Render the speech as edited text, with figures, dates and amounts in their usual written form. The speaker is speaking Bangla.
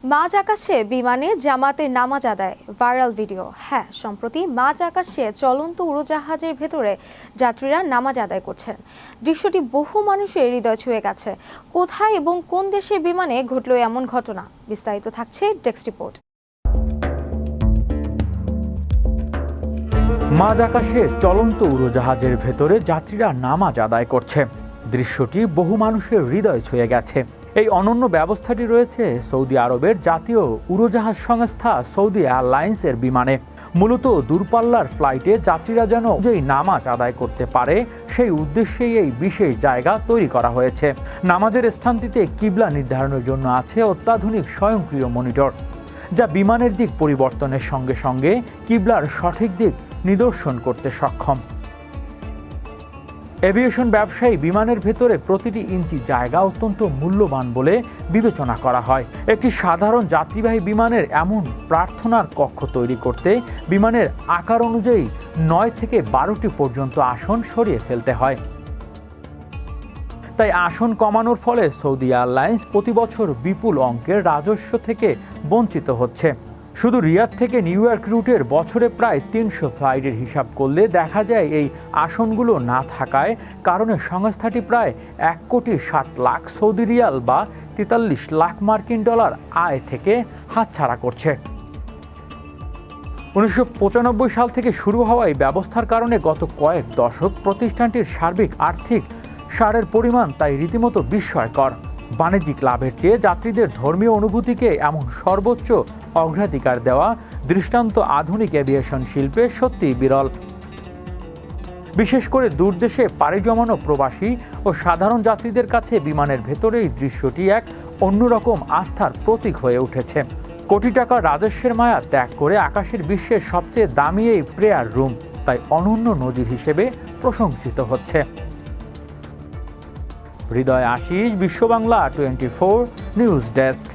মাঝ আকাশে বিমানে জামাতের নামাজ আদায় ভাইরাল ভিডিও। হ্যাঁ, সম্প্রতি মাঝ আকাশে চলন্ত উড়োজাহাজের ভেতরে যাত্রীরা নামাজ আদায় করছেন। দৃশ্যটি বহু মানুষের হৃদয় ছুঁয়ে গেছে। কোথায় এবং কোন দেশের বিমানে ঘটল এমন ঘটনা? বিস্তারিত থাকছে ডেস্ক রিপোর্ট। মাঝ আকাশে চলন্ত উড়োজাহাজের ভেতরে যাত্রীরা নামাজ আদায় করছে। দৃশ্যটি বহু মানুষের হৃদয় ছুঁয়ে গেছে। এই অনন্য ব্যবস্থাটি রয়েছে সৌদি আরবের জাতীয় উড়োজাহাজ সংস্থা সৌদি এয়ারলাইন্সের বিমানে। মূলত দূরপাল্লার ফ্লাইটে যাত্রীরা যেন যেই নামাজ আদায় করতে পারে সেই উদ্দেশ্যেই এই বিশেষ জায়গা তৈরি করা হয়েছে। নামাজের স্থানটিতে কিবলা নির্ধারণের জন্য আছে অত্যাধুনিক স্বয়ংক্রিয় মনিটর, যা বিমানের দিক পরিবর্তনের সঙ্গে সঙ্গে কিবলার সঠিক দিক নিদর্শন করতে সক্ষম। এভিয়েশন ব্যবসায়ী বিমানের ভেতরে প্রতিটি ইঞ্চি জায়গা অত্যন্ত মূল্যবান বলে বিবেচনা করা হয়। একটি সাধারণ যাত্রীবাহী বিমানের এমন প্রার্থনার কক্ষ তৈরি করতে বিমানের আকার অনুযায়ী 9 থেকে 12টি পর্যন্ত আসন সরিয়ে ফেলতে হয়। তাই আসন কমানোর ফলে সৌদি এয়ারলাইন্স প্রতি বছর বিপুল অঙ্কের রাজস্ব থেকে বঞ্চিত হচ্ছে। শুধু রিয়াদ থেকে নিউ ইয়র্ক রুটের বছরে প্রায় 300 ফ্লাইটের হিসাব করলে দেখা যায় এই আসনগুলো না থাকায় কারণে সংস্থাটি প্রায় 1,60,00,000 সৌদি রিয়াল বা 43 লাখ মার্কিন ডলার আয় থেকে হাতছাড়া করছে। 1995 সাল থেকে শুরু হওয়া এই ব্যবস্থার কারণে গত কয়েক দশক প্রতিষ্ঠানটির সার্বিক আর্থিক সারের পরিমাণ তাই রীতিমতো বিস্ময়কর। বাণিজ্যিক লাভের চেয়ে যাত্রীদের ধর্মীয় অনুভূতিকে এমন সর্বোচ্চ অগ্রাধিকার দেওয়া দৃষ্টান্ত আধুনিক এভিয়েশন শিল্পে সত্যিই বিরল। বিশেষ করে দূরদেশে পাড়ি জমানো প্রবাসী ও সাধারণ যাত্রীদের কাছে বিমানের ভেতরে এই দৃশ্যটি এক অন্যরকম আস্থার প্রতীক হয়ে উঠেছে। কোটি টাকার রাজস্বের মায়া ত্যাগ করে আকাশের বিশ্বের সবচেয়ে দামি এই প্রেয়ার রুম তাই অনন্য নজির হিসেবে প্রশংসিত হচ্ছে। হৃদয় আশিস, বিশ্ব বাংলা 24 নিউজ ডেস্ক।